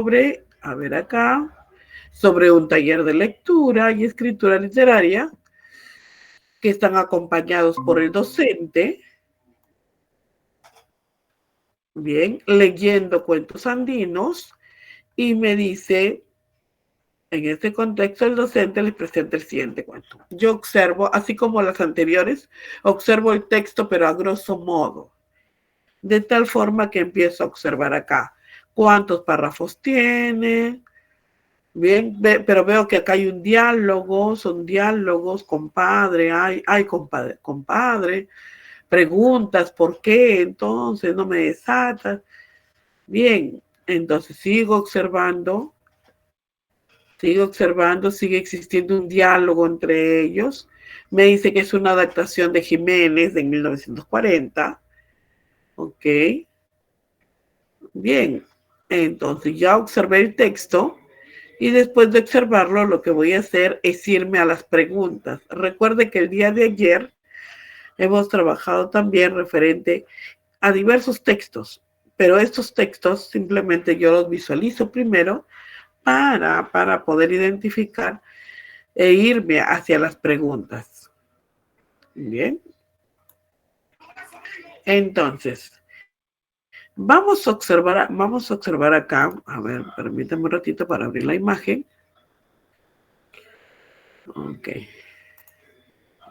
sobre, a ver acá, sobre un taller de lectura y escritura literaria que están acompañados por el docente, bien, leyendo cuentos andinos, y me dice, en este contexto el docente les presenta el siguiente cuento. Yo observo, así como las anteriores, observo el texto, pero a grosso modo, de tal forma que empiezo a observar acá cuántos párrafos tiene. Bien, pero veo que acá hay un diálogo, son diálogos, compadre, hay compadre, compadre, preguntas, ¿por qué? Entonces no me desatas. Bien, entonces sigo observando, sigue existiendo un diálogo entre ellos. Me dice que es una adaptación de Jiménez de 1940. Ok, bien, entonces ya observé el texto. Y después de observarlo, lo que voy a hacer es irme a las preguntas. Recuerde que el día de ayer hemos trabajado también referente a diversos textos, pero estos textos simplemente yo los visualizo primero para poder identificar e irme hacia las preguntas. Bien, entonces, vamos a observar acá, a ver, permítame un ratito para abrir la imagen. Ok,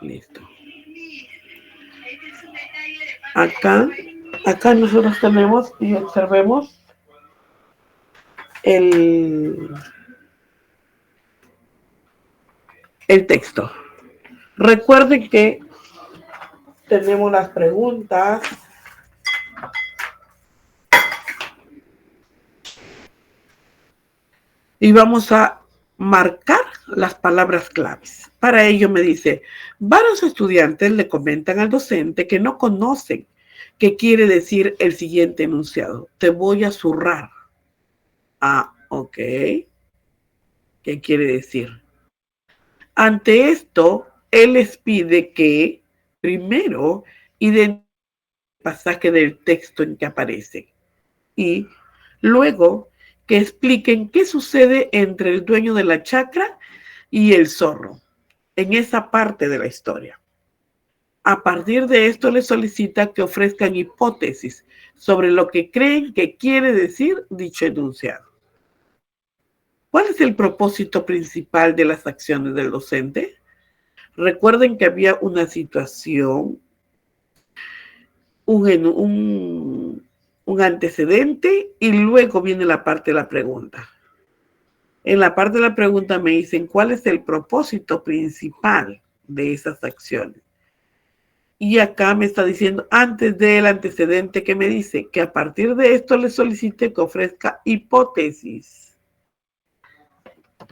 listo. Acá nosotros tenemos y observemos el, el texto. Recuerden que tenemos las preguntas y vamos a marcar las palabras claves. Para ello me dice, varios estudiantes le comentan al docente que no conocen qué quiere decir el siguiente enunciado. Te voy a zurrar. Ah, ok. ¿Qué quiere decir? Ante esto, él les pide que primero identifiquen el pasaje del texto en que aparece y luego que expliquen qué sucede entre el dueño de la chacra y el zorro en esa parte de la historia. A partir de esto les solicita que ofrezcan hipótesis sobre lo que creen que quiere decir dicho enunciado. ¿Cuál es el propósito principal de las acciones del docente? Recuerden que había una situación, un antecedente y luego viene la parte de la pregunta. En la parte de la pregunta me dicen cuál es el propósito principal de esas acciones. Y acá me está diciendo antes del antecedente que me dice que a partir de esto le solicite que ofrezca hipótesis.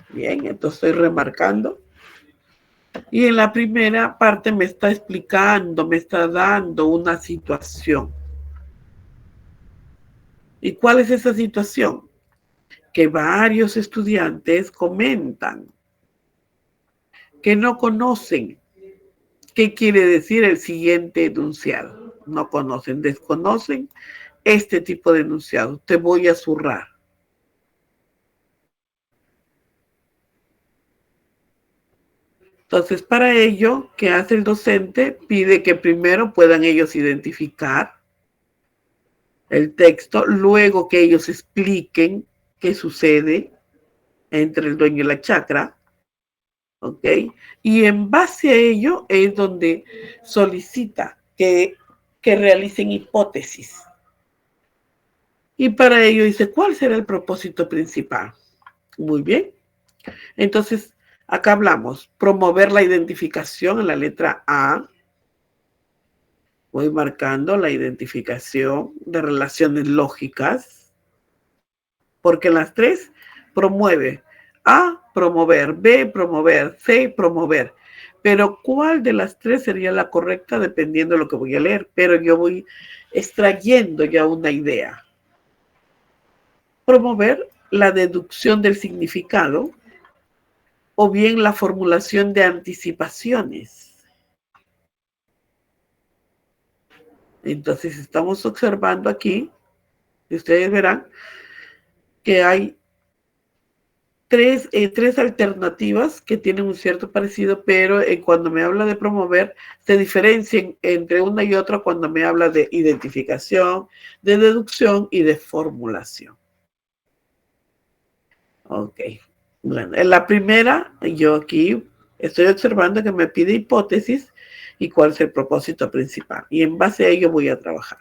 Bien, entonces estoy remarcando. Y en la primera parte me está explicando, me está dando una situación. ¿Y cuál es esa situación? Que varios estudiantes comentan que no conocen qué quiere decir el siguiente enunciado. No conocen, desconocen este tipo de enunciado. Te voy a zurrar. Entonces, para ello, ¿qué hace el docente? Pide que primero puedan ellos identificar el texto, luego que ellos expliquen qué sucede entre el dueño y la chacra, ¿ok? Y en base a ello es donde solicita que realicen hipótesis. Y para ello dice, ¿cuál será el propósito principal? Muy bien. Entonces, acá hablamos, promover la identificación en la letra A. Voy marcando la identificación de relaciones lógicas, porque las tres promueve. A, promover, B, promover, C, promover. Pero ¿cuál de las tres sería la correcta dependiendo de lo que voy a leer? Pero yo voy extrayendo ya una idea. Promover la deducción del significado o bien la formulación de anticipaciones. Entonces estamos observando aquí, y ustedes verán que hay tres alternativas que tienen un cierto parecido, pero cuando me habla de promover, se diferencian entre una y otra cuando me habla de identificación, de deducción y de formulación. Ok. Bueno, en la primera, yo aquí estoy observando que me pide hipótesis y cuál es el propósito principal. Y en base a ello voy a trabajar.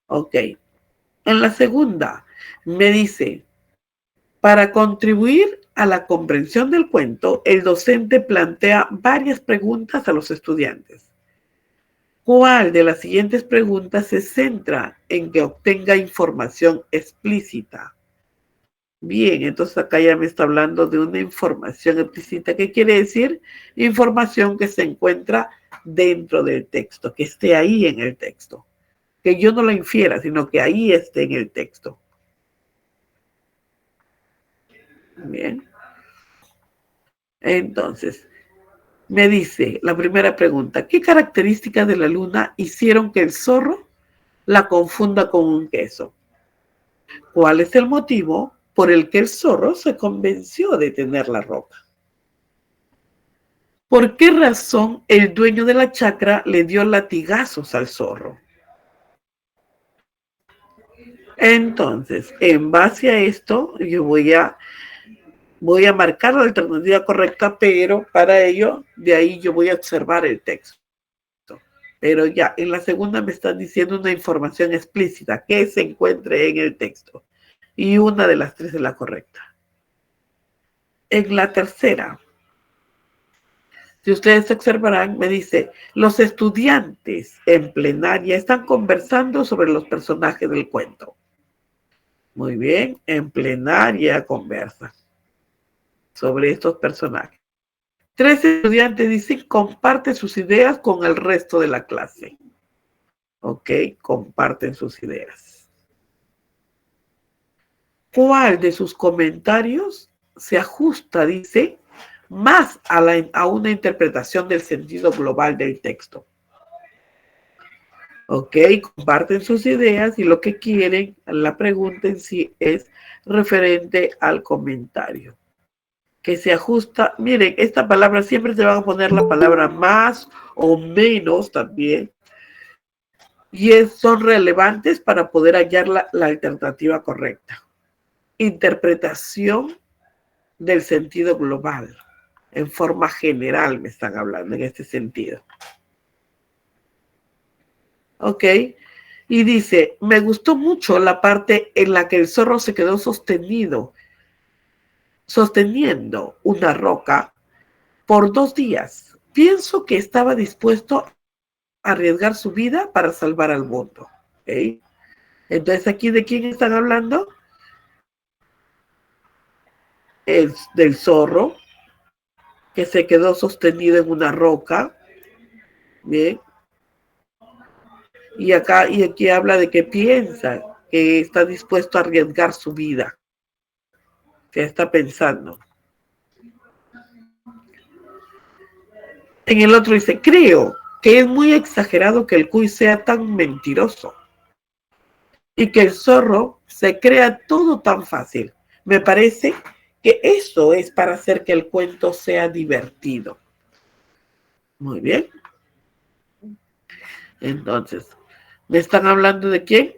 Ok. En la segunda, me dice, para contribuir a la comprensión del cuento, el docente plantea varias preguntas a los estudiantes. ¿Cuál de las siguientes preguntas se centra en que obtenga información explícita? Bien, entonces acá ya me está hablando de una información explícita. ¿Qué quiere decir? Información que se encuentra dentro del texto, que esté ahí en el texto. Que yo no la infiera, sino que ahí esté en el texto. Bien. Entonces, me dice la primera pregunta, ¿qué características de la luna hicieron que el zorro la confunda con un queso? ¿Cuál es el motivo por el que el zorro se convenció de tener la roca? ¿Por qué razón el dueño de la chacra le dio latigazos al zorro? Entonces, en base a esto, yo voy a marcar la alternativa correcta, pero para ello, de ahí yo voy a observar el texto. Pero ya, en la segunda me están diciendo una información explícita que se encuentre en el texto. Y una de las tres es la correcta. En la tercera, si ustedes observarán, me dice, los estudiantes en plenaria están conversando sobre los personajes del cuento. Muy bien, en plenaria conversan sobre estos personajes. 3 estudiantes dicen, comparte sus ideas con el resto de la clase. Ok, comparten sus ideas. ¿Cuál de sus comentarios se ajusta, dice, más a una interpretación del sentido global del texto? Ok, comparten sus ideas y lo que quieren, la pregunta en sí es referente al comentario. Que se ajusta, miren, esta palabra siempre se van a poner la palabra más o menos también, y son relevantes para poder hallar la alternativa correcta. Interpretación del sentido global. En forma general me están hablando en este sentido. Ok. Y dice, me gustó mucho la parte en la que el zorro se quedó sosteniendo una roca por 2 días. Pienso que estaba dispuesto a arriesgar su vida para salvar al mundo. ¿Okay? Entonces, ¿aquí de quién están hablando? Es del zorro que se quedó sostenido en una roca. Bien. Y aquí habla de que piensa que está dispuesto a arriesgar su vida. Que está pensando. En el otro dice, creo que es muy exagerado que el cuy sea tan mentiroso y que el zorro se crea todo tan fácil. Me parece que eso es para hacer que el cuento sea divertido. Muy bien. Entonces, ¿me están hablando de quién?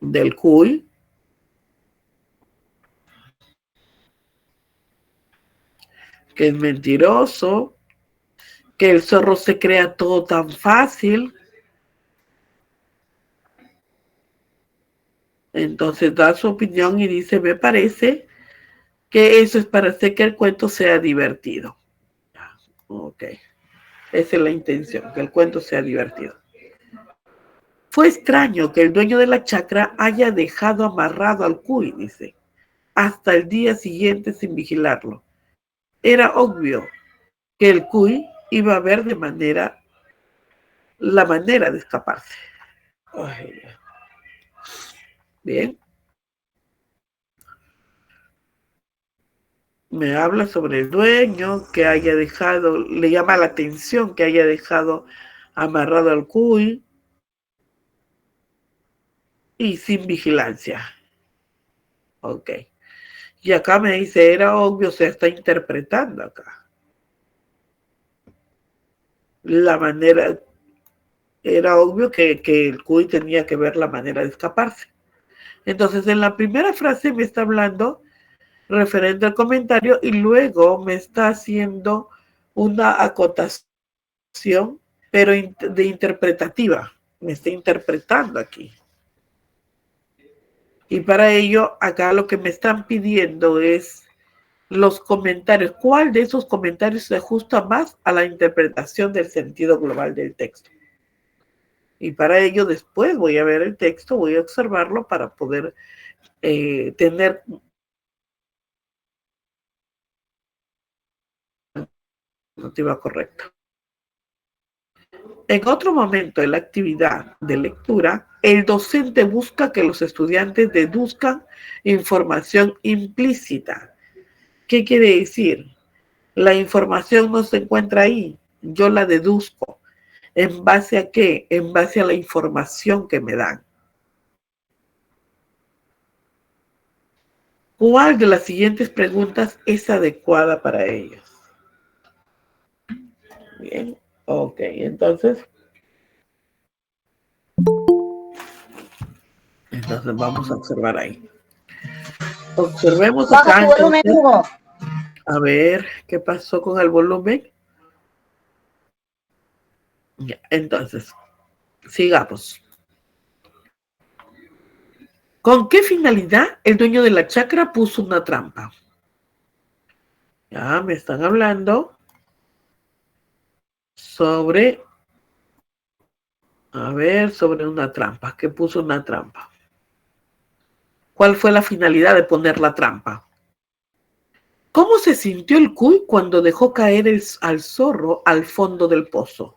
Del cuy, que es mentiroso, que el zorro se crea todo tan fácil. Entonces da su opinión y dice, me parece que eso es para hacer que el cuento sea divertido. Ok, esa es la intención, que el cuento sea divertido. Fue extraño que el dueño de la chacra haya dejado amarrado al cuy, dice, hasta el día siguiente sin vigilarlo. Era obvio que el cuy iba a ver la manera de escaparse. Ay, bien. Me habla sobre el dueño que haya dejado, le llama la atención que haya dejado amarrado al cuy y sin vigilancia. Ok. Y acá me dice, era obvio, se está interpretando acá. La manera, era obvio que el cuy tenía que ver la manera de escaparse. Entonces, en la primera frase me está hablando referente al comentario y luego me está haciendo una acotación, pero de interpretativa. Me está interpretando aquí. Y para ello, acá lo que me están pidiendo es los comentarios. ¿Cuál de esos comentarios se ajusta más a la interpretación del sentido global del texto? Y para ello, después voy a ver el texto, voy a observarlo para poder tener la alternativa correcta. En otro momento de la actividad de lectura, el docente busca que los estudiantes deduzcan información implícita. ¿Qué quiere decir? La información no se encuentra ahí, yo la deduzco. ¿En base a qué? En base a la información que me dan. ¿Cuál de las siguientes preguntas es adecuada para ellos? Bien, ok, entonces vamos a observar ahí. Observemos Baja acá tu volumen, entonces. Hugo. A ver, ¿qué pasó con el volumen? Ya, entonces, sigamos. ¿Con qué finalidad el dueño de la chacra puso una trampa? Ya me están hablando sobre, a ver, sobre una trampa. ¿Qué puso una trampa? ¿Cuál fue la finalidad de poner la trampa? ¿Cómo se sintió el cuy cuando dejó caer al zorro al fondo del pozo?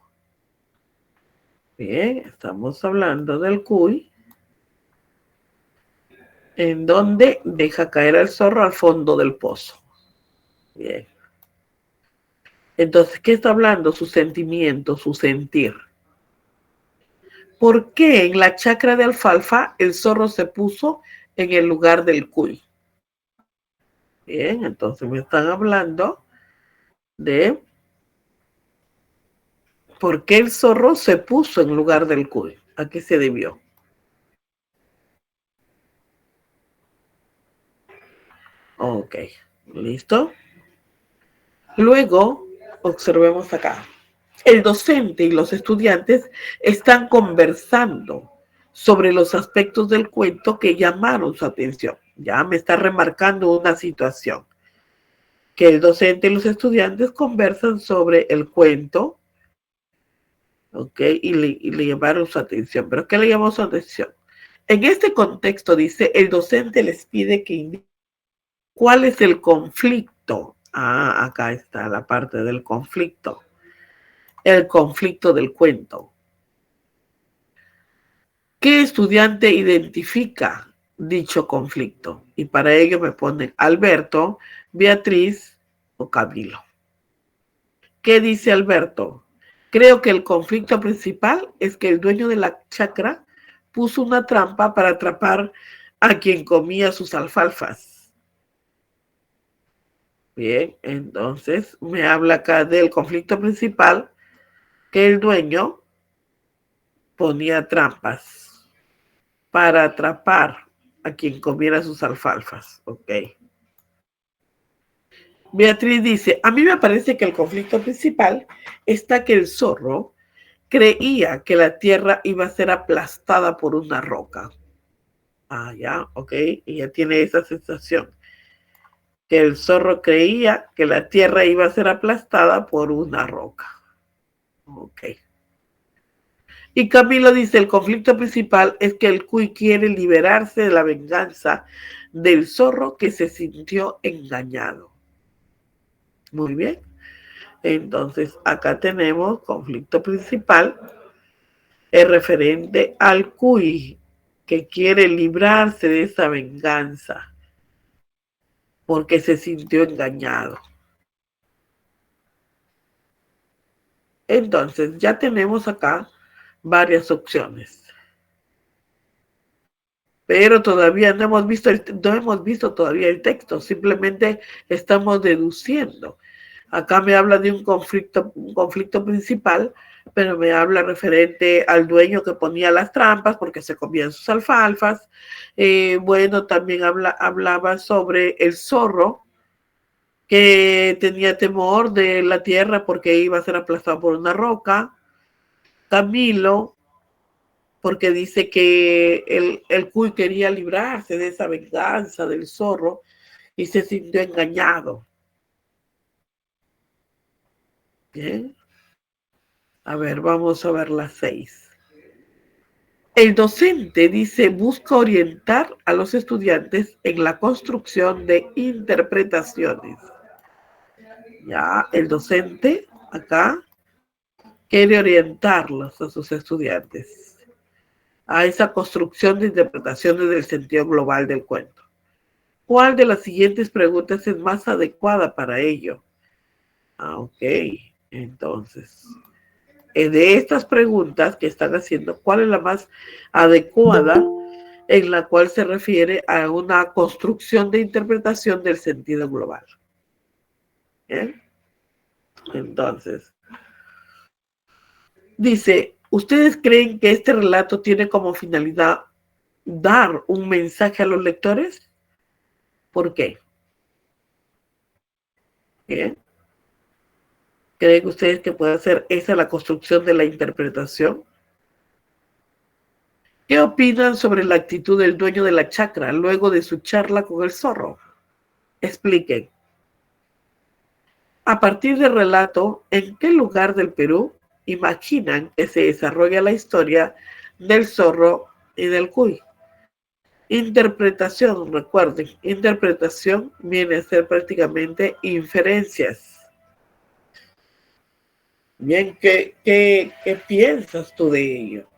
Bien, estamos hablando del cuy, en donde deja caer al zorro al fondo del pozo. Bien. Entonces, ¿qué está hablando? Su sentimiento, su sentir. ¿Por qué en la chacra de alfalfa el zorro se puso en el lugar del cuy? Bien, entonces me están hablando de por qué el zorro se puso en lugar del cuy. ¿A qué se debió? Ok, ¿listo? Luego, observemos acá. El docente y los estudiantes están conversando sobre los aspectos del cuento que llamaron su atención. Ya me está remarcando una situación. Que el docente y los estudiantes conversan sobre el cuento, ¿ok? Y le llamaron su atención. ¿Pero qué le llamó su atención? En este contexto, dice, el docente les pide que indiquen cuál es el conflicto. Ah, acá está la parte del conflicto. El conflicto del cuento. ¿Qué estudiante identifica dicho conflicto? Y para ello me ponen Alberto, Beatriz o Camilo. ¿Qué dice Alberto? Creo que el conflicto principal es que el dueño de la chacra puso una trampa para atrapar a quien comía sus alfalfas. Bien, entonces me habla acá del conflicto principal, que el dueño ponía trampas para atrapar a quien comiera sus alfalfas. Ok. Beatriz dice, a mí me parece que el conflicto principal está que el zorro creía que la tierra iba a ser aplastada por una roca. Ah, ya, ok. Y ya tiene esa sensación. Que el zorro creía que la tierra iba a ser aplastada por una roca. Ok. Y Camilo dice, el conflicto principal es que el cuy quiere liberarse de la venganza del zorro que se sintió engañado. Muy bien. Entonces, acá tenemos conflicto principal, es referente al cuy que quiere librarse de esa venganza porque se sintió engañado. Entonces, ya tenemos acá varias opciones. pero todavía no hemos visto todavía el texto, simplemente estamos deduciendo. Acá me habla de un conflicto principal, pero me habla referente al dueño que ponía las trampas porque se comían sus alfalfas. Bueno, también hablaba sobre el zorro que tenía temor de la tierra porque iba a ser aplastado por una roca. Camilo, porque dice que el cuy quería librarse de esa venganza del zorro y se sintió engañado. Bien. A ver, vamos a ver las 6. El docente dice, busca orientar a los estudiantes en la construcción de interpretaciones. Ya, el docente acá quiere orientarlos a sus estudiantes a esa construcción de interpretaciones del sentido global del cuento. ¿Cuál de las siguientes preguntas es más adecuada para ello? Ok, entonces, de estas preguntas que están haciendo, ¿cuál es la más adecuada en la cual se refiere a una construcción de interpretación del sentido global? ¿Bien? Entonces, dice, ¿ustedes creen que este relato tiene como finalidad dar un mensaje a los lectores? ¿Por qué? ¿Bien? ¿Creen ustedes que puede ser esa la construcción de la interpretación? ¿Qué opinan sobre la actitud del dueño de la chacra luego de su charla con el zorro? Expliquen. A partir del relato, ¿en qué lugar del Perú imaginan que se desarrolla la historia del zorro y del cuy? Interpretación, recuerden, interpretación viene a ser prácticamente inferencias. Bien, ¿qué piensas tú de ello?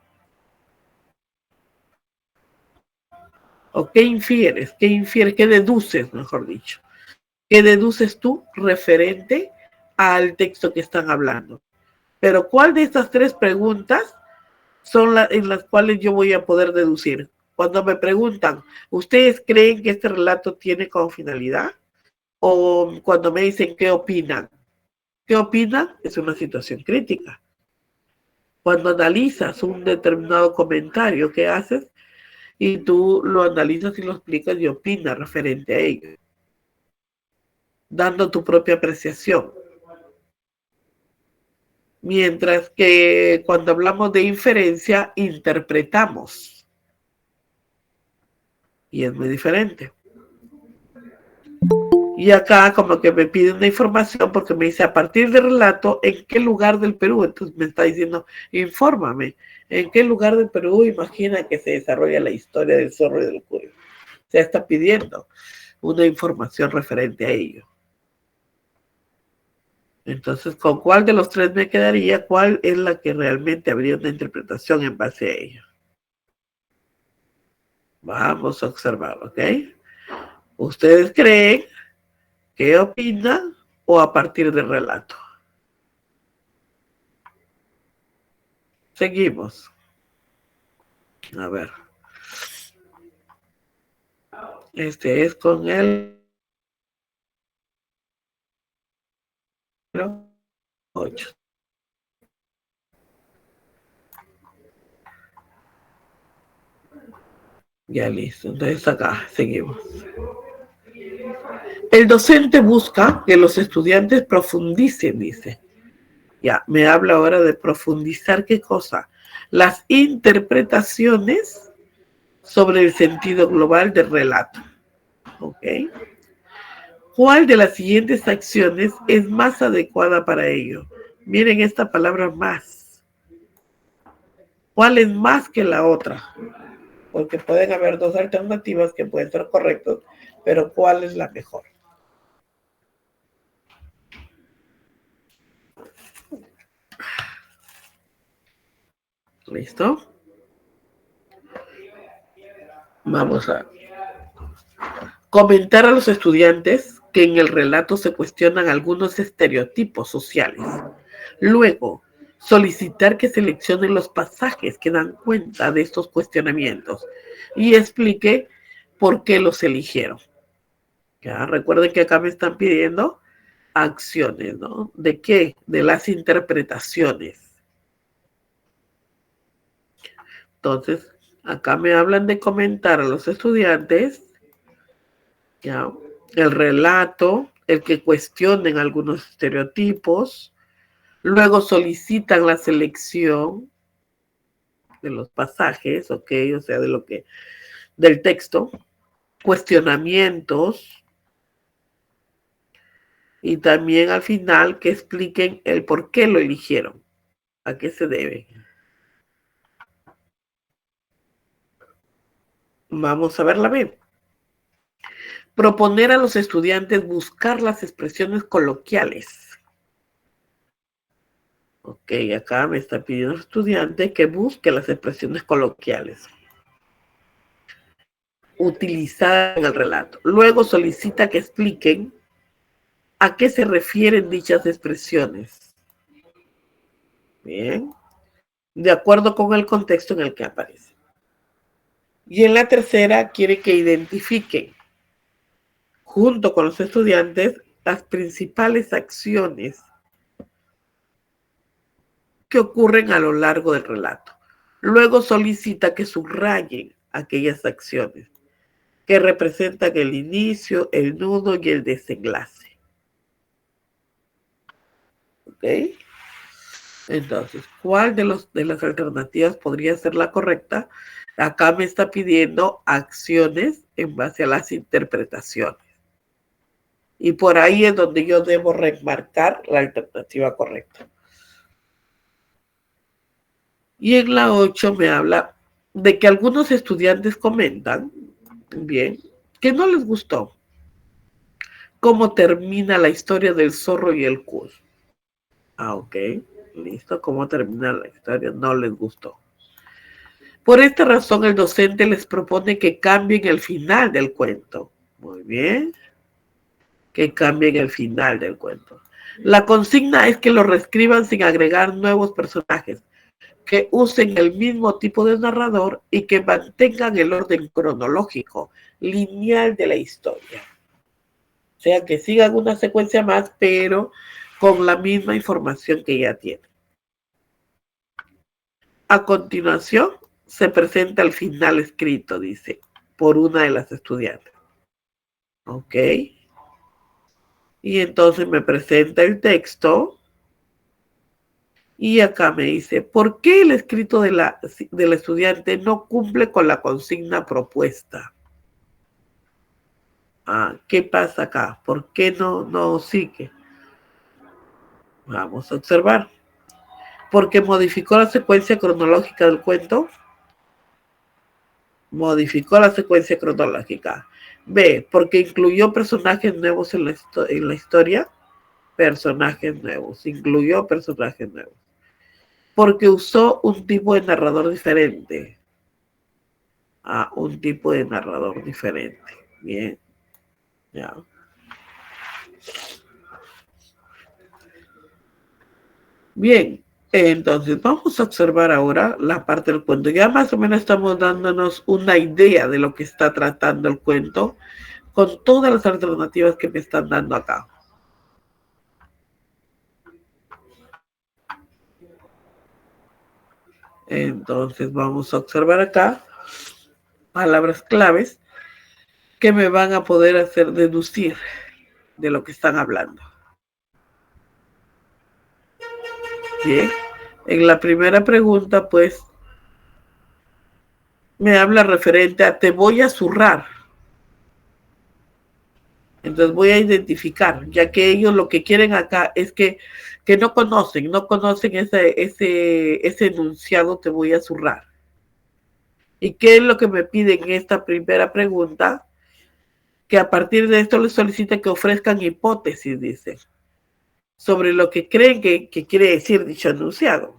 ¿O qué infieres? ¿Qué deduces, mejor dicho? ¿Qué deduces tú referente al texto que están hablando? Pero ¿cuál de estas 3 preguntas son en las cuales yo voy a poder deducir? Cuando me preguntan, ¿ustedes creen que este relato tiene como finalidad? O cuando me dicen, ¿qué opinan? ¿Qué opinan? Es una situación crítica. Cuando analizas un determinado comentario que haces y tú lo analizas y lo explicas y opinas referente a ello, dando tu propia apreciación. Mientras que cuando hablamos de inferencia, interpretamos. Y es muy diferente. Y acá como que me pide una información porque me dice a partir del relato en qué lugar del Perú. Entonces me está diciendo, infórmame, en qué lugar del Perú imagina que se desarrolla la historia del zorro y del cuy. Se está pidiendo una información referente a ello. Entonces, ¿con cuál de los 3 me quedaría? ¿Cuál es la que realmente habría una interpretación en base a ello? Vamos a observar, ¿ok? ¿Ustedes creen? ¿Qué opinan? ¿O a partir del relato? Seguimos. A ver. Este es con el 8. Ya listo. Entonces acá seguimos. El docente busca que los estudiantes profundicen, dice. Ya, me habla ahora de profundizar qué cosa. Las interpretaciones sobre el sentido global del relato. ¿Ok? ¿Cuál de las siguientes acciones es más adecuada para ello? Miren esta palabra más. ¿Cuál es más que la otra? Porque pueden haber 2 alternativas que pueden ser correctas, pero ¿cuál es la mejor? ¿Listo? Vamos a comentar a los estudiantes que en el relato se cuestionan algunos estereotipos sociales. Luego, solicitar que seleccionen los pasajes que dan cuenta de estos cuestionamientos y explique por qué los eligieron. Ya, recuerden que acá me están pidiendo acciones, ¿no? ¿De qué? De las interpretaciones. Entonces, acá me hablan de comentar a los estudiantes, ¿ya? El relato, el que cuestionen algunos estereotipos, luego solicitan la selección de los pasajes, ¿ok? O sea, del texto, cuestionamientos y también al final que expliquen el por qué lo eligieron, a qué se debe. Vamos a ver la B. Proponer a los estudiantes buscar las expresiones coloquiales. Ok, acá me está pidiendo el estudiante que busque las expresiones coloquiales utilizadas en el relato. Luego solicita que expliquen a qué se refieren dichas expresiones. Bien, de acuerdo con el contexto en el que aparece. Y en la tercera quiere que identifiquen, junto con los estudiantes, las principales acciones que ocurren a lo largo del relato. Luego solicita que subrayen aquellas acciones que representan el inicio, el nudo y el desenlace. ¿Ok? Entonces, ¿cuál de las alternativas podría ser la correcta? Acá me está pidiendo acciones en base a las interpretaciones. Y por ahí es donde yo debo remarcar la alternativa correcta. Y en la 8 me habla de que algunos estudiantes comentan, bien, que no les gustó cómo termina la historia del zorro y el cuy. Ah, ok, listo, cómo termina la historia, no les gustó. Por esta razón, el docente les propone que cambien el final del cuento. Muy bien, que cambien el final del cuento. La consigna es que lo reescriban sin agregar nuevos personajes, que usen el mismo tipo de narrador y que mantengan el orden cronológico, lineal de la historia. O sea, que sigan una secuencia más, pero con la misma información que ya tienen. A continuación, se presenta el final escrito, dice, por una de las estudiantes. ¿Ok? Y entonces me presenta el texto y acá me dice, ¿por qué el escrito del estudiante no cumple con la consigna propuesta? Ah, ¿qué pasa acá? ¿Por qué no sigue? Vamos a observar. Porque modificó la secuencia cronológica del cuento. Modificó la secuencia cronológica. B, porque incluyó personajes nuevos en la historia. Personajes nuevos. Incluyó personajes nuevos. Porque usó un tipo de narrador diferente. Ah, un tipo de narrador diferente. Bien. Ya. Bien, entonces vamos a observar ahora la parte del cuento. Ya más o menos estamos dándonos una idea de lo que está tratando el cuento con todas las alternativas que me están dando acá. Entonces vamos a observar acá palabras claves que me van a poder hacer deducir de lo que están hablando. Bien, en la primera pregunta pues me habla referente a te voy a zurrar. Entonces voy a identificar, ya que ellos lo que quieren acá es que no conocen ese enunciado, te voy a zurrar. ¿Y qué es lo que me piden en esta primera pregunta? Que a partir de esto les solicita que ofrezcan hipótesis, dice, sobre lo que creen que quiere decir dicho enunciado.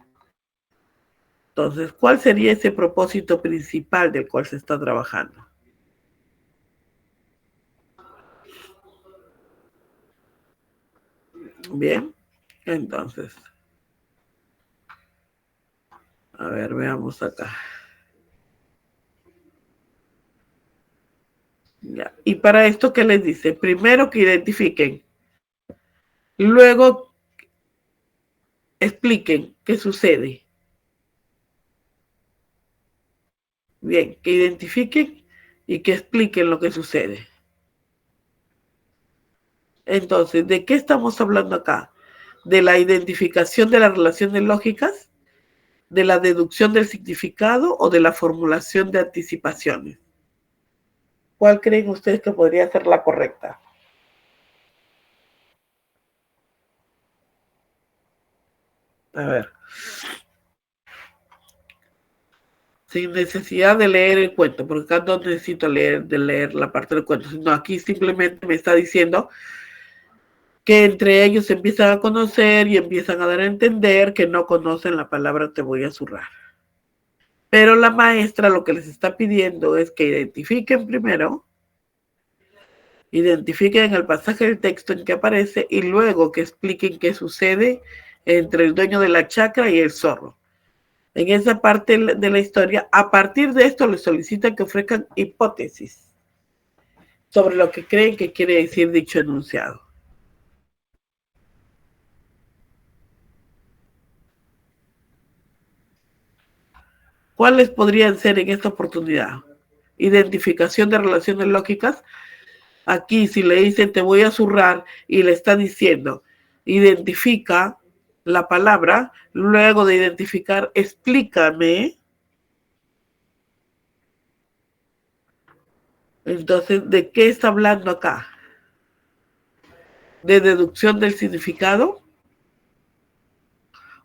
Entonces, ¿cuál sería ese propósito principal del cual se está trabajando? Bien, entonces, A ver, veamos acá. Ya. Y para esto, ¿qué les dice? Primero que identifiquen, luego expliquen qué sucede. Bien, que identifiquen y que expliquen lo que sucede. Entonces, ¿de qué estamos hablando acá? ¿De la identificación de las relaciones lógicas? ¿De la deducción del significado o de la formulación de anticipaciones? ¿Cuál creen ustedes que podría ser la correcta? A ver. Sin necesidad de leer el cuento, porque acá no necesito leer la parte del cuento, sino aquí simplemente me está diciendo que entre ellos se empiezan a conocer y empiezan a dar a entender que no conocen la palabra te voy a zurrar. Pero la maestra lo que les está pidiendo es que identifiquen primero, identifiquen el pasaje del texto en que aparece y luego que expliquen qué sucede entre el dueño de la chacra y el zorro. En esa parte de la historia, a partir de esto les solicitan que ofrezcan hipótesis sobre lo que creen que quiere decir dicho enunciado. ¿Cuáles podrían ser en esta oportunidad? Identificación de relaciones lógicas. Aquí, si le dicen te voy a zurrar y le está diciendo identifica la palabra, luego de identificar, explícame. Entonces, ¿de qué está hablando acá? ¿De deducción del significado?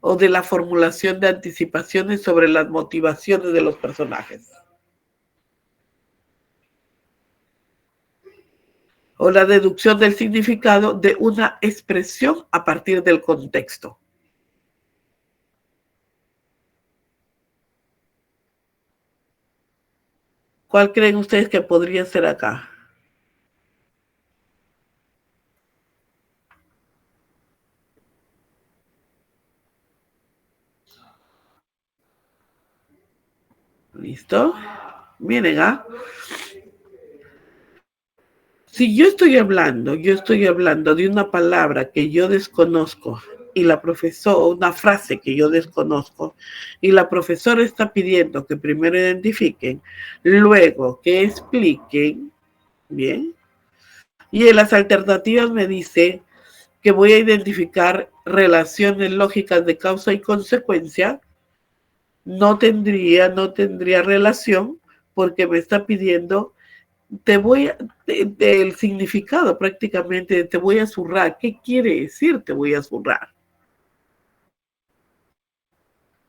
¿O de la formulación de anticipaciones sobre las motivaciones de los personajes? ¿O la deducción del significado de una expresión a partir del contexto? ¿Cuál creen ustedes que podría ser acá? ¿Listo? Miren, si yo estoy hablando de una palabra que yo desconozco y la profesora, una frase que yo desconozco, y la profesora está pidiendo que primero identifiquen, luego que expliquen, bien, y en las alternativas me dice que voy a identificar relaciones lógicas de causa y consecuencia, no tendría relación porque me está pidiendo el significado prácticamente, te voy a zurrar. ¿Qué quiere decir te voy a zurrar?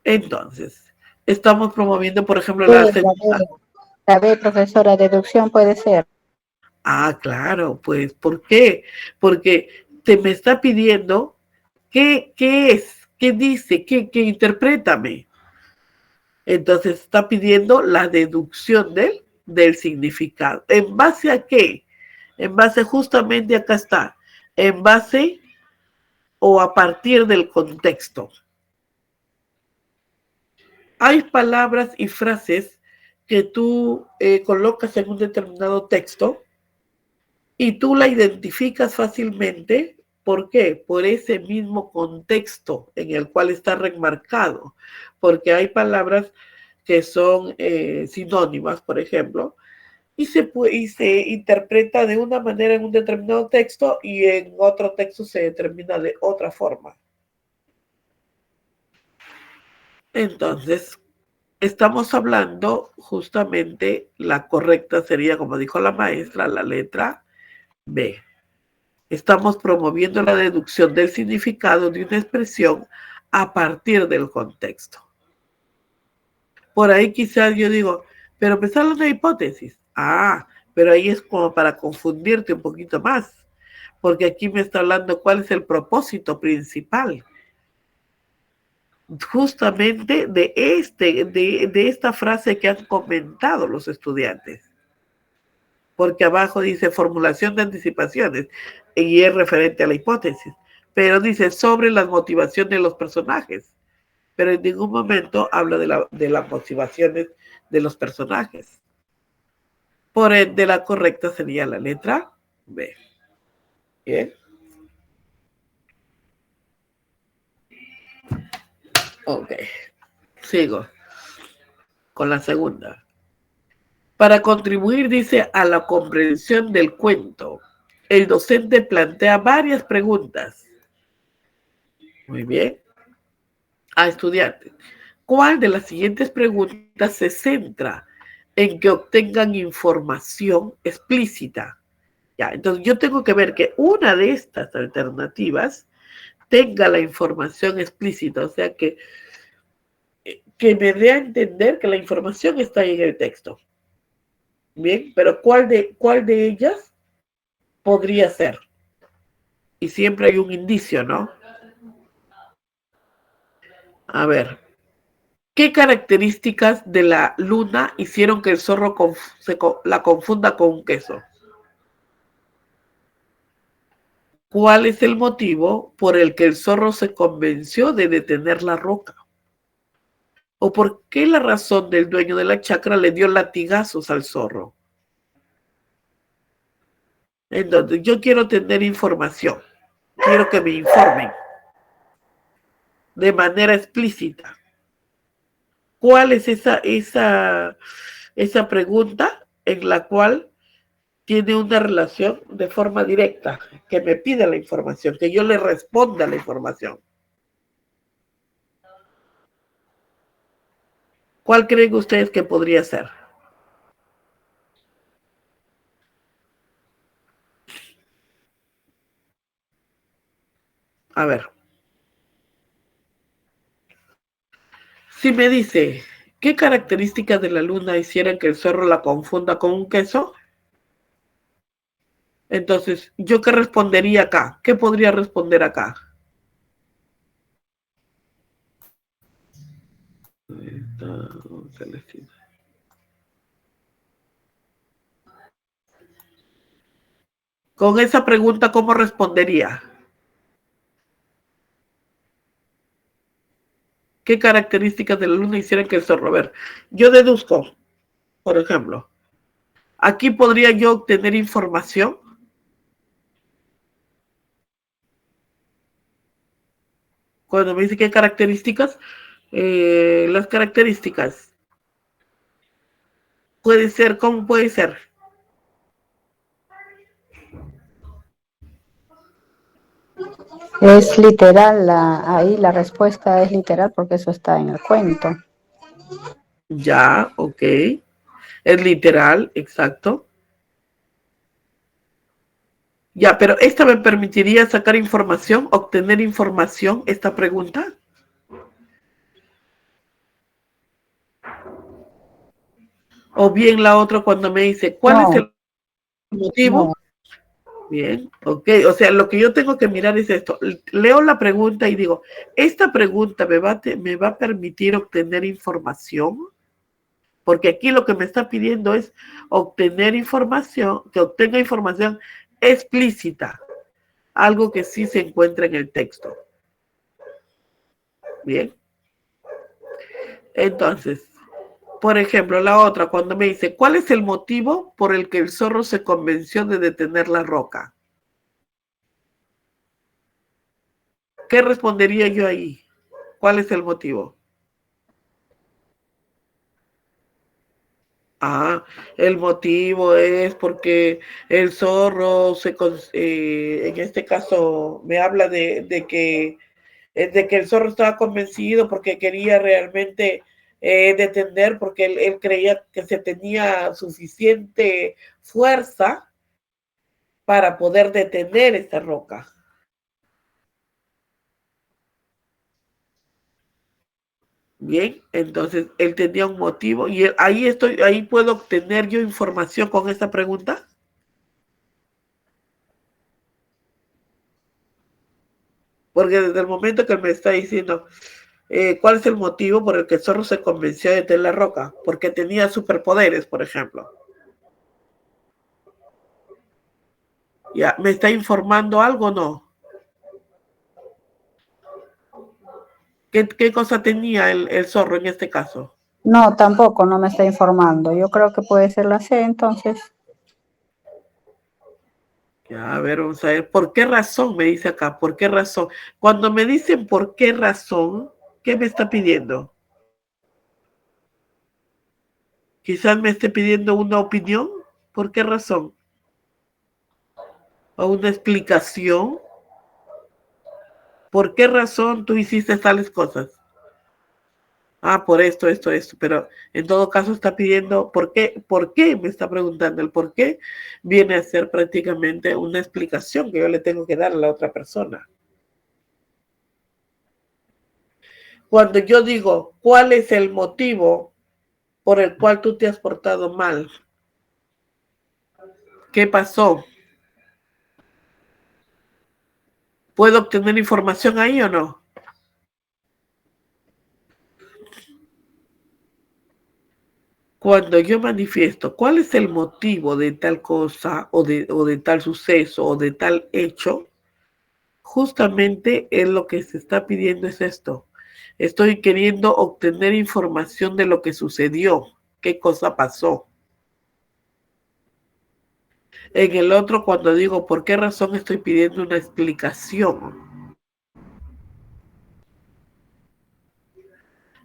Entonces, estamos promoviendo, por ejemplo, la segunda. La B, profesora, deducción puede ser. Ah, claro, pues, ¿por qué? Porque te me está pidiendo qué es, qué dice, qué interprétame. Entonces está pidiendo la deducción del significado. ¿En base a qué? En base justamente acá está. En base o a partir del contexto. Hay palabras y frases que tú colocas en un determinado texto y tú la identificas fácilmente. ¿Por qué? Por ese mismo contexto en el cual está remarcado. Porque hay palabras que son sinónimas, por ejemplo, y se interpreta de una manera en un determinado texto y en otro texto se determina de otra forma. Entonces, estamos hablando justamente, la correcta sería, como dijo la maestra, la letra B. Estamos promoviendo la deducción del significado de una expresión a partir del contexto. Por ahí quizás yo digo, pero pensar una hipótesis. Ah, pero ahí es como para confundirte un poquito más, porque aquí me está hablando cuál es el propósito principal justamente de esta frase que han comentado los estudiantes. Porque abajo dice formulación de anticipaciones y es referente a la hipótesis, pero dice sobre las motivaciones de los personajes. pero en ningún momento habla de las motivaciones de los personajes. Por ende, la correcta sería la letra B. Bien. Ok. Sigo con la segunda. Para contribuir, dice, a la comprensión del cuento, el docente plantea varias preguntas. Muy bien. A estudiantes. ¿Cuál de las siguientes preguntas se centra en que obtengan información explícita? Ya, entonces yo tengo que ver que una de estas alternativas tenga la información explícita, o sea que me dé a entender que la información está ahí en el texto. Bien, pero ¿cuál de ellas podría ser? Y siempre hay un indicio, ¿no? A ver, ¿qué características de la luna hicieron que el zorro la confunda con un queso? ¿Cuál es el motivo por el que el zorro se convenció de detener la roca? ¿O por qué la razón del dueño de la chacra le dio latigazos al zorro? Entonces, yo quiero tener información. Quiero que me informen de manera explícita. ¿Cuál es esa pregunta en la cual tiene una relación de forma directa? Que me pida la información, que yo le responda la información. ¿Cuál creen ustedes que podría ser? A ver. Si me dice, ¿qué características de la luna hicieran que el zorro la confunda con un queso? Entonces, ¿yo qué respondería acá? ¿Qué podría responder acá? Con esa pregunta, ¿cómo respondería? ¿Qué características de la luna hicieran que el zorro? A ver, yo deduzco, por ejemplo, aquí podría yo obtener información. Cuando me dice qué características, las características puede ser, ¿cómo puede ser? Es literal, ahí la respuesta es literal porque eso está en el cuento. Ya, ok. Es literal, exacto. Ya, pero esta me permitiría sacar información, obtener información, esta pregunta. O bien la otra cuando me dice, ¿cuál es el motivo? No. Bien, ok. O sea, lo que yo tengo que mirar es esto. Leo la pregunta y digo, ¿esta pregunta me va a permitir obtener información? Porque aquí lo que me está pidiendo es obtener información, que obtenga información explícita, algo que sí se encuentra en el texto. Bien. Entonces, por ejemplo, la otra, cuando me dice, ¿cuál es el motivo por el que el zorro se convenció de detener la roca? ¿Qué respondería yo ahí? ¿Cuál es el motivo? Ah, el motivo es porque el zorro en este caso me habla de que el zorro estaba convencido porque quería realmente detener, porque él creía que se tenía suficiente fuerza para poder detener esta roca. Bien, entonces él tenía un motivo y ahí puedo obtener yo información con esta pregunta. Porque desde el momento que él me está diciendo cuál es el motivo por el que el zorro se convenció de detener la roca, porque tenía superpoderes, por ejemplo. Ya, ¿me está informando algo o no? ¿Qué cosa tenía el zorro en este caso? No, tampoco, no me está informando. Yo creo que puede ser la C, entonces. Ya, a ver, vamos a ver. ¿Por qué razón? Me dice acá. ¿Por qué razón? Cuando me dicen por qué razón, ¿qué me está pidiendo? Quizás me esté pidiendo una opinión. ¿Por qué razón? O una explicación. ¿Por qué razón tú hiciste tales cosas? Ah, por esto. Pero en todo caso está pidiendo ¿por qué? Me está preguntando. El por qué viene a ser prácticamente una explicación que yo le tengo que dar a la otra persona. Cuando yo digo, ¿cuál es el motivo por el cual tú te has portado mal? ¿Qué pasó? ¿Puedo obtener información ahí o no? Cuando yo manifiesto cuál es el motivo de tal cosa o de tal suceso o de tal hecho, justamente es lo que se está pidiendo es esto. Estoy queriendo obtener información de lo que sucedió, qué cosa pasó. En el otro, cuando digo por qué razón estoy pidiendo una explicación.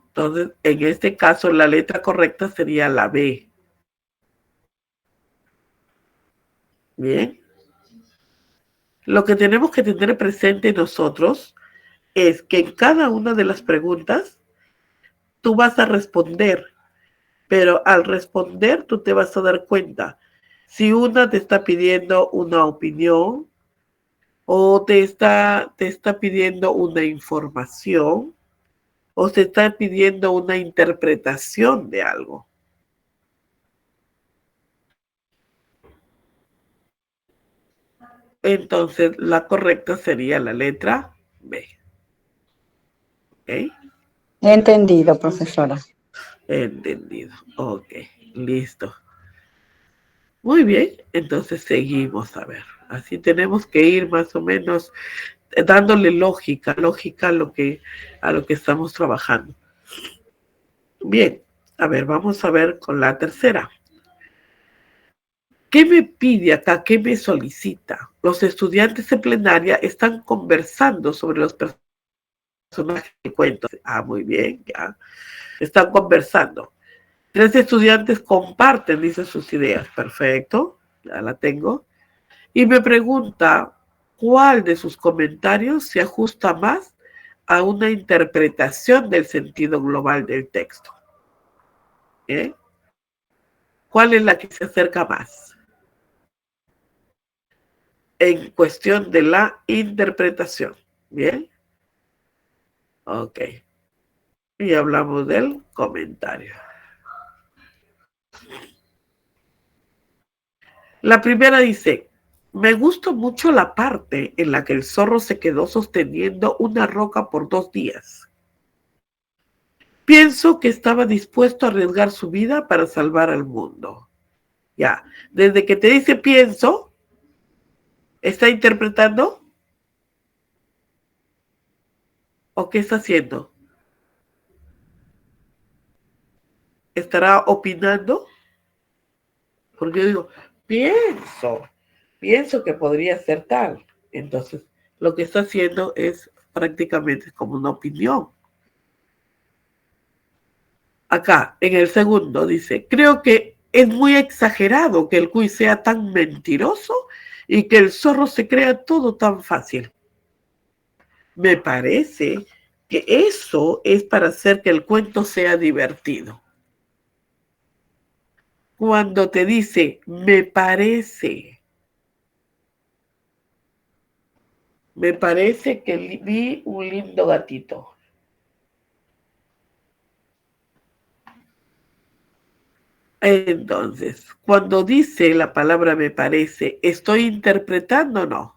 Entonces, en este caso, la letra correcta sería la B. Bien. Lo que tenemos que tener presente nosotros es que en cada una de las preguntas tú vas a responder, pero al responder tú te vas a dar cuenta si una te está pidiendo una opinión o te está pidiendo una información o te está pidiendo una interpretación de algo. Entonces la correcta sería la letra B. ¿Ok? Entendido, profesora. Entendido. Ok, listo. Muy bien, entonces seguimos a ver. Así tenemos que ir más o menos dándole lógica a lo que estamos trabajando. Bien, a ver, vamos a ver con la tercera. ¿Qué me pide acá? ¿Qué me solicita? Los estudiantes en plenaria están conversando sobre los personajes del cuento. Ah, muy bien, ya. Están conversando. 3 estudiantes comparten, dice, sus ideas. Perfecto, ya la tengo. Y me pregunta cuál de sus comentarios se ajusta más a una interpretación del sentido global del texto. ¿Eh? ¿Cuál es la que se acerca más? En cuestión de la interpretación. ¿Bien? Ok. Y hablamos del comentario. La primera dice, me gustó mucho la parte en la que el zorro se quedó sosteniendo una roca por 2 días. Pienso que estaba dispuesto a arriesgar su vida para salvar al mundo. Ya, desde que te dice pienso, ¿está interpretando? ¿O qué está haciendo? ¿Estará opinando? Porque yo digo, pienso que podría ser tal. Entonces, lo que está haciendo es prácticamente como una opinión. Acá, en el segundo, dice, creo que es muy exagerado que el cuy sea tan mentiroso y que el zorro se crea todo tan fácil. Me parece que eso es para hacer que el cuento sea divertido. Cuando te dice, me parece que vi un lindo gatito. Entonces, cuando dice la palabra me parece, ¿estoy interpretando o no?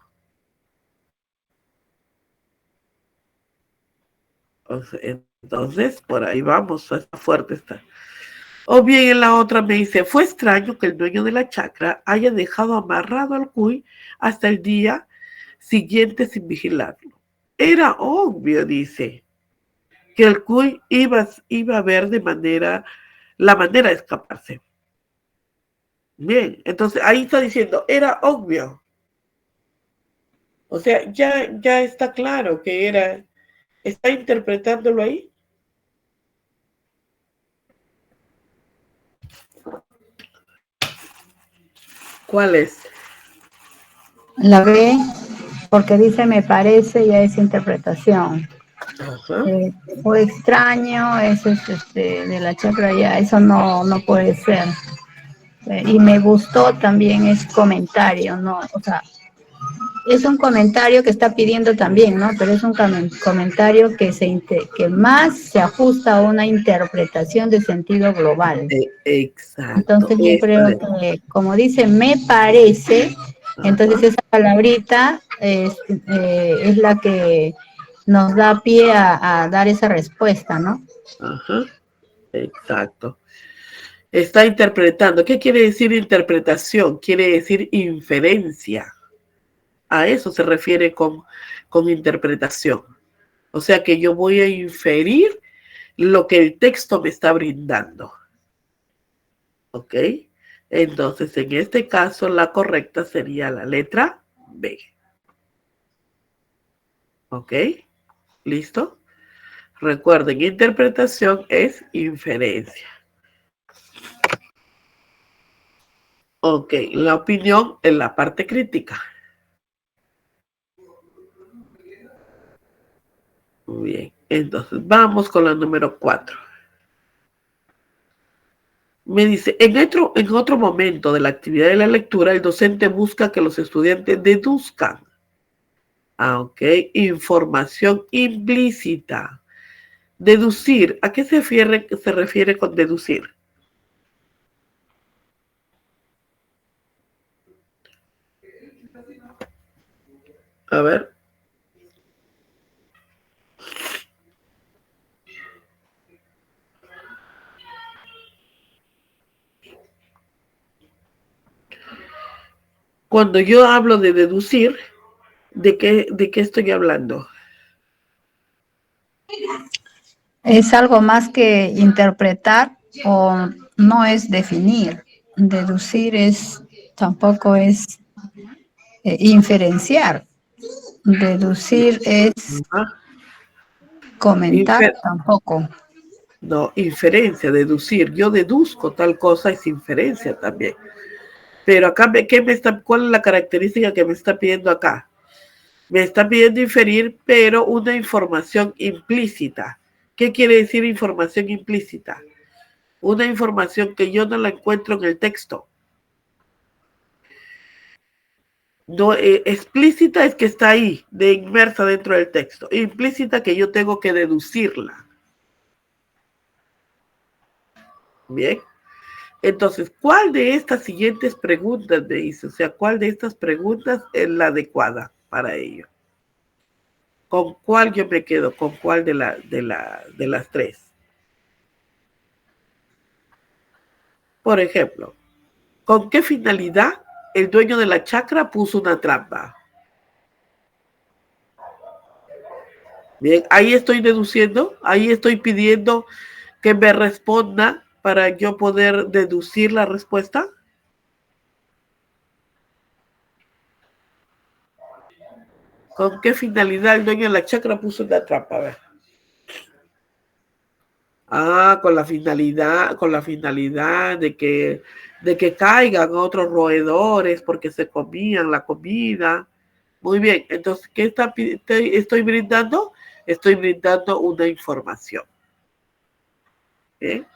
Entonces, por ahí vamos, está fuerte está. O bien en la otra me dice, fue extraño que el dueño de la chacra haya dejado amarrado al cuy hasta el día siguiente sin vigilarlo. Era obvio, dice. que el cuy iba a ver la manera de escaparse. Bien, entonces ahí está diciendo, era obvio. O sea, ya está claro que era, está interpretándolo ahí. ¿Cuál es? La B, porque dice me parece, ya es interpretación. Ajá. Fue extraño, eso es de la chakra ya, eso no puede ser. Y me gustó también es comentario, ¿no? O sea, es un comentario que está pidiendo también, ¿no? Pero es un comentario que más se ajusta a una interpretación de sentido global. Exacto. Entonces yo Esta creo es. que, como dice, me parece, entonces Ajá, esa palabrita es la que nos da pie a dar esa respuesta, ¿no? ajá, exacto. Está interpretando. ¿Qué quiere decir interpretación? Quiere decir inferencia. A eso se refiere con interpretación. O sea que yo voy a inferir lo que el texto me está brindando. ¿Ok? Entonces, en este caso, la correcta sería la letra B. ¿Ok? ¿Listo? Recuerden, interpretación es inferencia. Ok, la opinión en la parte crítica. Muy bien, entonces vamos con la número 4. Me dice, en otro momento de la actividad de la lectura, el docente busca que los estudiantes deduzcan. Ok, información implícita. Deducir, ¿a qué se refiere con deducir? A ver. Cuando yo hablo de deducir, ¿de qué estoy hablando? Es algo más que interpretar o no es definir. Deducir tampoco es inferenciar. Deducir es ¿Ah? comentar Infer tampoco. no, inferencia, deducir. Yo deduzco tal cosa, es inferencia también. Pero acá, ¿cuál es la característica que me está pidiendo acá? Me está pidiendo inferir, pero una información implícita. ¿Qué quiere decir información implícita? Una información que yo no la encuentro en el texto. No, explícita es que está ahí, inmersa dentro del texto. Implícita que yo tengo que deducirla. Bien. Entonces, ¿cuál de estas siguientes preguntas me hizo? O sea, ¿cuál de estas preguntas es la adecuada para ello? ¿Con cuál yo me quedo? ¿Con cuál de las tres? Por ejemplo, ¿con qué finalidad el dueño de la chacra puso una trampa? Bien, ahí estoy deduciendo, ahí estoy pidiendo que me responda para yo poder deducir la respuesta. ¿Con qué finalidad el dueño de la chacra puso una trampa? A ver. Ah, con la finalidad de que caigan otros roedores porque se comían la comida. Muy bien, entonces, estoy brindando? Estoy brindando una información. ¿Bien?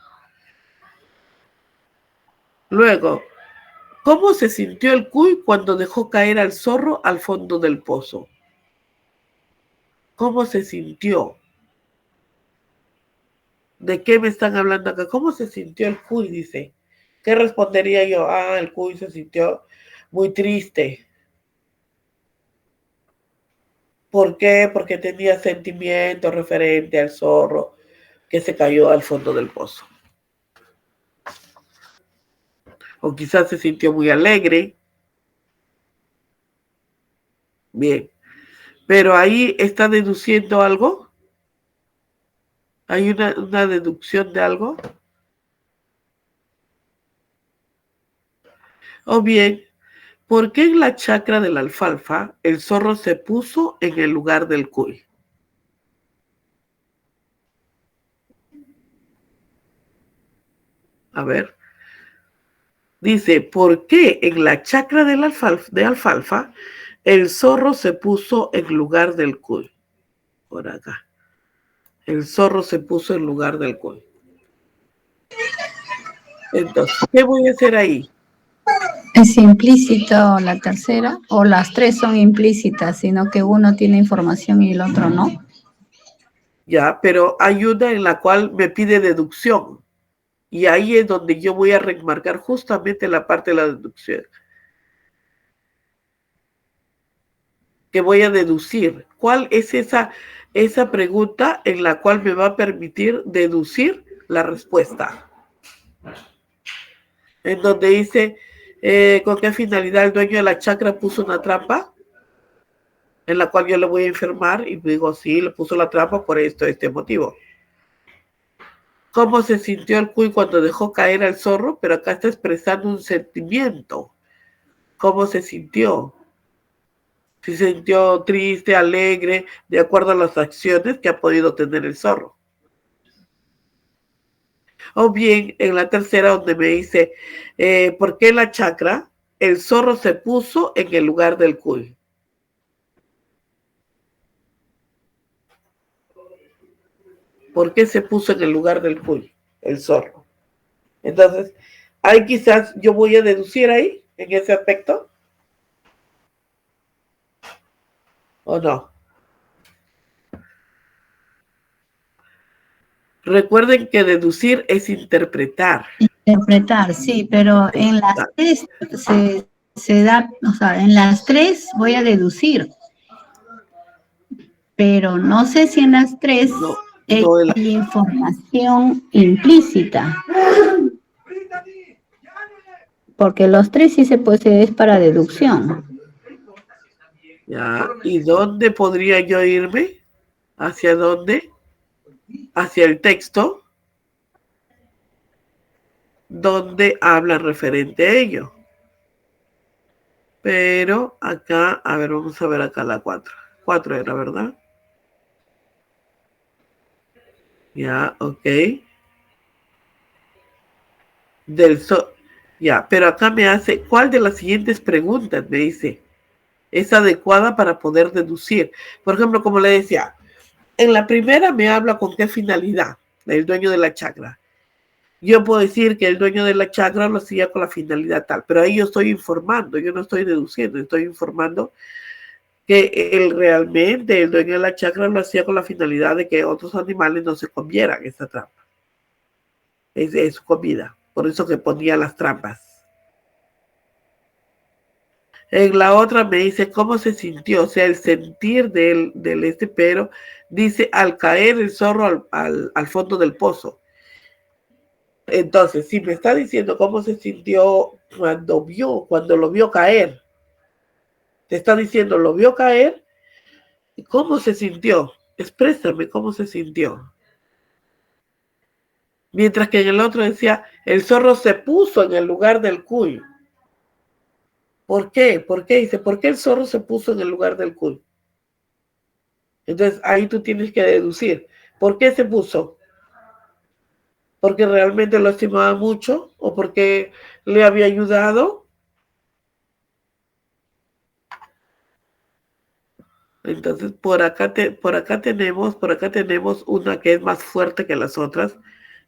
Luego, ¿cómo se sintió el cuy cuando dejó caer al zorro al fondo del pozo? ¿Cómo se sintió? ¿De qué me están hablando acá? ¿Cómo se sintió el cuy? Dice. ¿Qué respondería yo? Ah, el cuy se sintió muy triste. ¿Por qué? Porque tenía sentimientos referente al zorro que se cayó al fondo del pozo. O quizás se sintió muy alegre. Bien. Pero ahí está deduciendo algo. ¿Hay una deducción de algo? O bien, ¿por qué en la chacra de la alfalfa el zorro se puso en el lugar del cuy? A ver. Dice, ¿por qué en la chacra de alfalfa el zorro se puso en lugar del cuy? Por acá. El zorro se puso en lugar del cuy. Entonces, ¿qué voy a hacer ahí? ¿Es implícito la tercera? ¿O las tres son implícitas, sino que uno tiene información y el otro no? Ya, pero hay una en la cual me pide deducción. Y ahí es donde yo voy a remarcar justamente la parte de la deducción. Que voy a deducir. ¿Cuál es esa pregunta en la cual me va a permitir deducir la respuesta? En donde dice, ¿con qué finalidad el dueño de la chacra puso una trampa? En la cual yo le voy a informar y digo, sí, le puso la trampa por este motivo. ¿Cómo se sintió el cuy cuando dejó caer al zorro? Pero acá está expresando un sentimiento. ¿Cómo se sintió? Si se sintió triste, alegre, de acuerdo a las acciones que ha podido tener el zorro. O bien, en la tercera, donde me dice, ¿por qué la chacra? El zorro se puso en el lugar del cuy. ¿Por qué se puso en el lugar del cuy? El zorro. Entonces, ahí quizás yo voy a deducir ahí, en ese aspecto, ¿o no? Recuerden que deducir es interpretar. Interpretar, sí, pero en las tres se da, o sea, en las tres voy a deducir, pero no sé si en las tres No, hay no información implícita, porque los tres sí se puede, es para deducción. ya. ¿Y dónde podría yo irme? ¿Hacia dónde? Hacia el texto, donde habla referente a ello. Pero acá, a ver, vamos a ver acá la 4. 4 era, ¿verdad? Ya, ok. Ya, pero acá me hace, ¿cuál de las siguientes preguntas? Me dice, es adecuada para poder deducir. Por ejemplo, como le decía, en la primera me habla con qué finalidad el dueño de la chacra. Yo puedo decir que el dueño de la chacra lo hacía con la finalidad tal, pero ahí yo estoy informando, yo no estoy deduciendo, estoy informando que él realmente, el dueño de la chacra lo hacía con la finalidad de que otros animales no se comieran esa trampa. Es su comida, por eso que ponía las trampas. En la otra me dice cómo se sintió, o sea, el sentir del pero dice al caer el zorro al fondo del pozo. Entonces, si me está diciendo cómo se sintió cuando lo vio caer, te está diciendo, lo vio caer, ¿y cómo se sintió? Exprésame cómo se sintió. Mientras que en el otro decía, el zorro se puso en el lugar del cuy. ¿Por qué? ¿Por qué? Dice, ¿por qué el zorro se puso en el lugar del cuy? Entonces ahí tú tienes que deducir, ¿por qué se puso? ¿Porque realmente lo estimaba mucho? ¿O porque le había ayudado? Entonces por acá tenemos una que es más fuerte que las otras,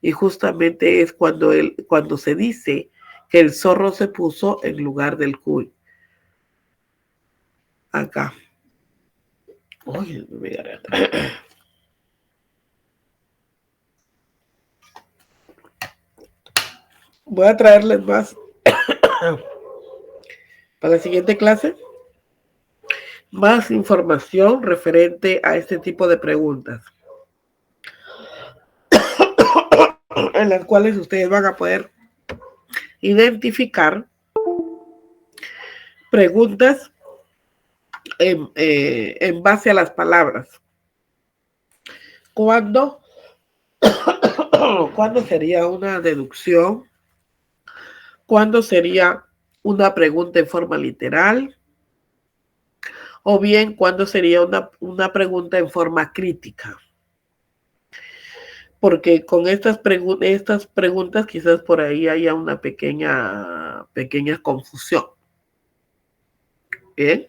y justamente es cuando se dice que el zorro se puso en lugar del cuy. Acá. Uy, mi garganta. Voy a traerles más para la siguiente clase, más información referente a este tipo de preguntas, en las cuales ustedes van a poder identificar preguntas en base a las palabras. Cuando ¿Cuándo sería una deducción? ¿Cuándo sería una pregunta en forma literal? O bien, ¿cuándo sería una pregunta en forma crítica? Porque con estas preguntas quizás por ahí haya una pequeña confusión. ¿Bien?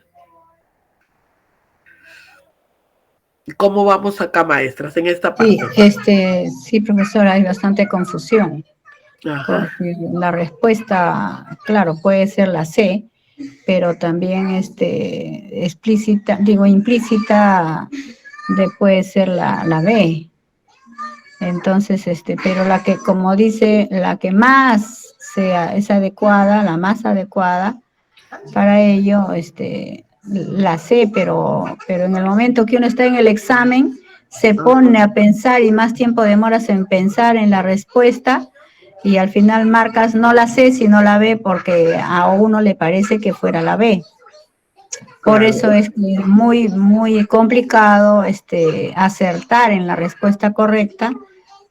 ¿Cómo vamos acá, maestras, en esta Sí, parte? sí, profesora, hay bastante confusión, Ajá. porque la respuesta, claro, puede ser la C, pero también explícita, digo, implícita puede ser la B. Entonces, pero la que, como dice, la que más es adecuada, la más adecuada para ello, la sé, pero en el momento que uno está en el examen, se pone a pensar y más tiempo demoras en pensar en la respuesta y al final marcas no la sé, sino la B porque a uno le parece que fuera la B. Por Claro. eso es muy, muy complicado acertar en la respuesta correcta,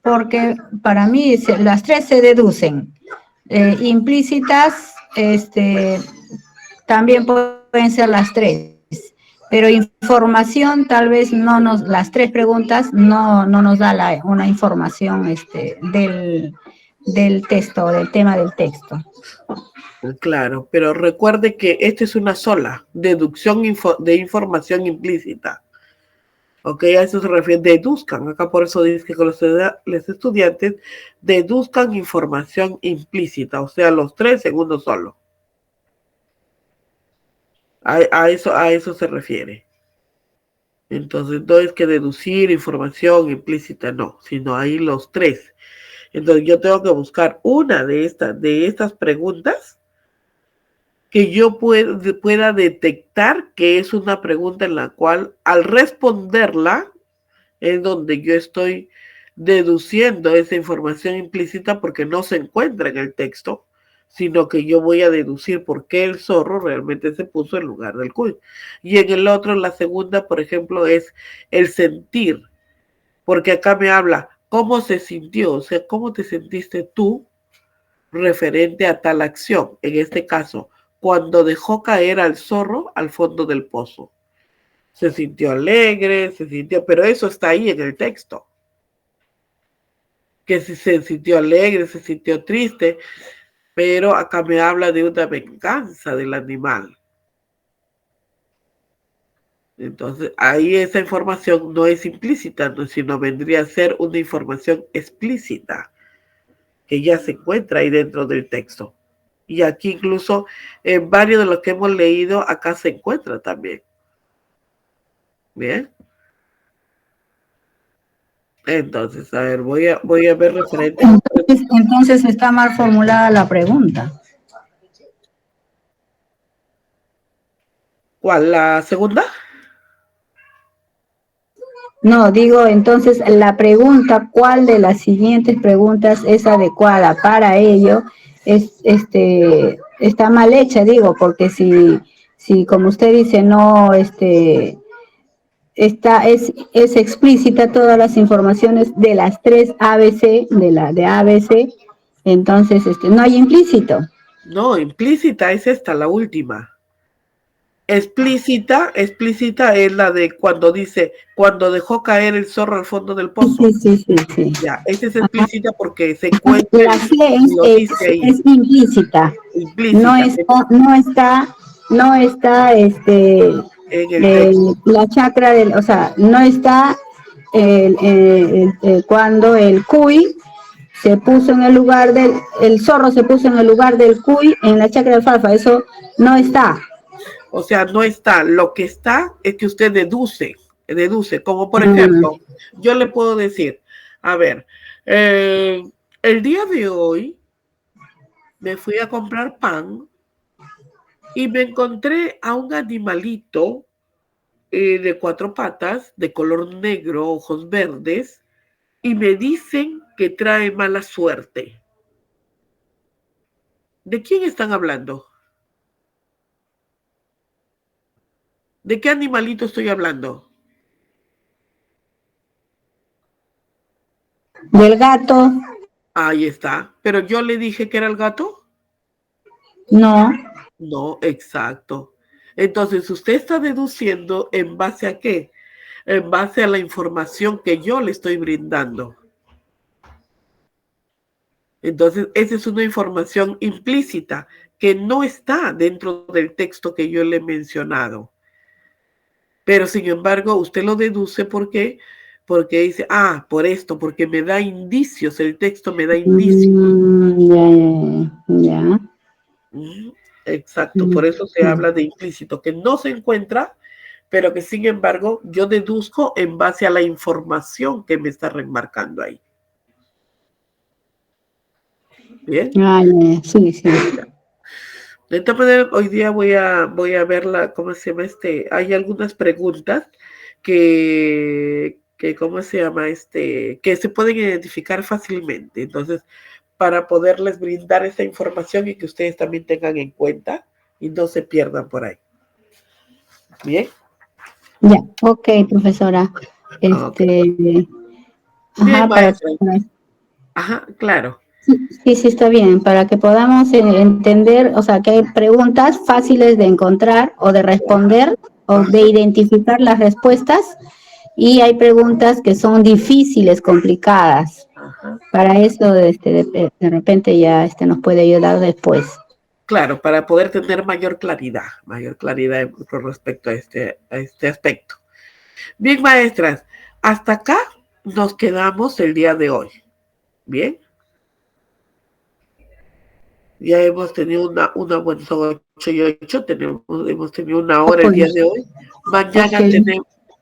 porque para mí las tres se deducen. Implícitas, también pueden ser las tres, pero información tal vez no nos, las tres preguntas no nos da una información del texto, del tema del texto. Claro, pero recuerde que esta es una sola deducción de información implícita. ¿Ok? A eso se refiere, deduzcan. Acá por eso dice que los estudiantes deduzcan información implícita, o sea, los tres en uno solo. A eso se refiere. Entonces, no es que deducir información implícita, no, sino ahí los tres. Entonces, yo tengo que buscar una de estas preguntas que yo pueda detectar que es una pregunta en la cual al responderla es donde yo estoy deduciendo esa información implícita porque no se encuentra en el texto, sino que yo voy a deducir por qué el zorro realmente se puso en lugar del cuy. Y en el otro, la segunda, por ejemplo, es el sentir, porque acá me habla cómo se sintió, o sea, cómo te sentiste tú referente a tal acción. En este caso, cuando dejó caer al zorro al fondo del pozo. Se sintió alegre, pero eso está ahí en el texto. Que si se sintió alegre, se sintió triste, pero acá me habla de una venganza del animal. Entonces, ahí esa información no es implícita, ¿no? Sino vendría a ser una información explícita, que ya se encuentra ahí dentro del texto. Y aquí incluso en varios de los que hemos leído, acá se encuentra también. Bien. Entonces, a ver, voy a ver referente. Entonces está mal formulada la pregunta. ¿Cuál? ¿La segunda? No, digo, entonces la pregunta, ¿cuál de las siguientes preguntas es adecuada para ello? Está mal hecha, digo, porque si como usted dice, no, es explícita todas las informaciones de las tres ABC, de ABC, entonces no hay implícito. No, implícita es esta, la última. Explícita es la de cuando dice, cuando dejó caer el zorro al fondo del pozo. Sí. Ya, esa es explícita porque se encuentra La C y lo dice ahí. es implícita, no Implícita está, no está en el texto. la chacra o sea, no está cuando el cuy se puso en el lugar el zorro se puso en el lugar del cuy en la chacra de alfalfa, eso no está. O sea, no está. Lo que está es que usted deduce. Como por ejemplo, yo le puedo decir, a ver, el día de hoy me fui a comprar pan y me encontré a un animalito de cuatro patas, de color negro, ojos verdes, y me dicen que trae mala suerte. ¿De quién están hablando? ¿De qué animalito estoy hablando? Del gato, Ahí está. Pero yo le dije que era el gato. no. No, exacto. Entonces, usted está deduciendo en base a qué? En base a la información que yo le estoy brindando. Entonces, esa es una información implícita que no está dentro del texto que yo le he mencionado. Pero, sin embargo, usted lo deduce porque dice, por esto, porque me da indicios, el texto me da indicios. Ya. Exacto, por eso se habla de implícito, que no se encuentra, pero que sin embargo yo deduzco en base a la información que me está remarcando ahí. Bien. Sí. De esta manera, hoy día voy a verla, ¿cómo se llama Hay algunas preguntas ¿cómo se llama que se pueden identificar fácilmente. Entonces, para poderles brindar esa información y que ustedes también tengan en cuenta y no se pierdan por ahí. Bien. Ya, ok, profesora. Okay. Ajá, Bien, maestra. Ajá, claro. Sí, está bien, para que podamos entender, o sea, que hay preguntas fáciles de encontrar o de responder o de identificar las respuestas y hay preguntas que son difíciles, complicadas. Ajá. Para eso, de repente ya nos puede ayudar después. Claro, para poder tener mayor claridad con respecto a este aspecto. Bien, maestras, hasta acá nos quedamos el día de hoy. Bien. Ya hemos tenido una buena, son 8 y 8, hemos tenido una hora el día de hoy.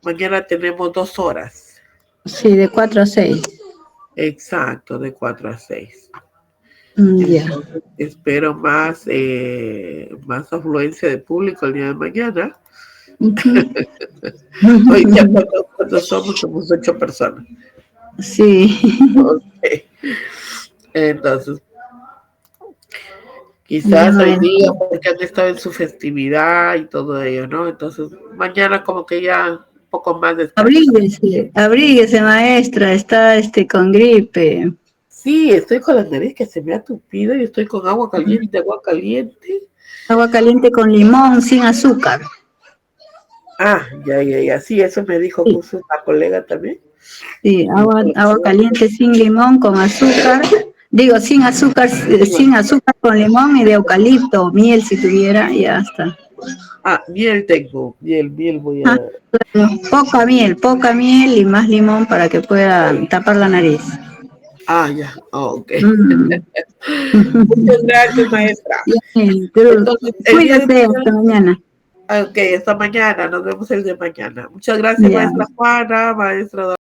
Mañana tenemos 2 horas. Sí, de 4 a 6. Exacto, de 4 a 6. Ya. Entonces, espero más afluencia de público el día de mañana. Hoy día, ¿cuántos somos? Somos 8 personas. Sí. Okay. Entonces, quizás hoy día, porque han estado en su festividad y todo ello, ¿no? Entonces, mañana como que ya un poco más de... Abríguese, maestra, está con gripe. Sí, estoy con la nariz que se me ha tupido y estoy con agua caliente. Agua caliente con limón, sin azúcar. Ya. Sí, eso me dijo justo una colega también. Sí, agua caliente sin limón, con azúcar. Digo, sin azúcar con limón y de eucalipto, miel si tuviera, ya está. Miel tengo, miel voy a... Poca miel y más limón para que pueda tapar la nariz. Ya, ok. Muchas gracias, maestra. Entonces, cuídate, hasta mañana. Ok, hasta mañana, nos vemos el de mañana. Muchas gracias, maestra Juana, maestra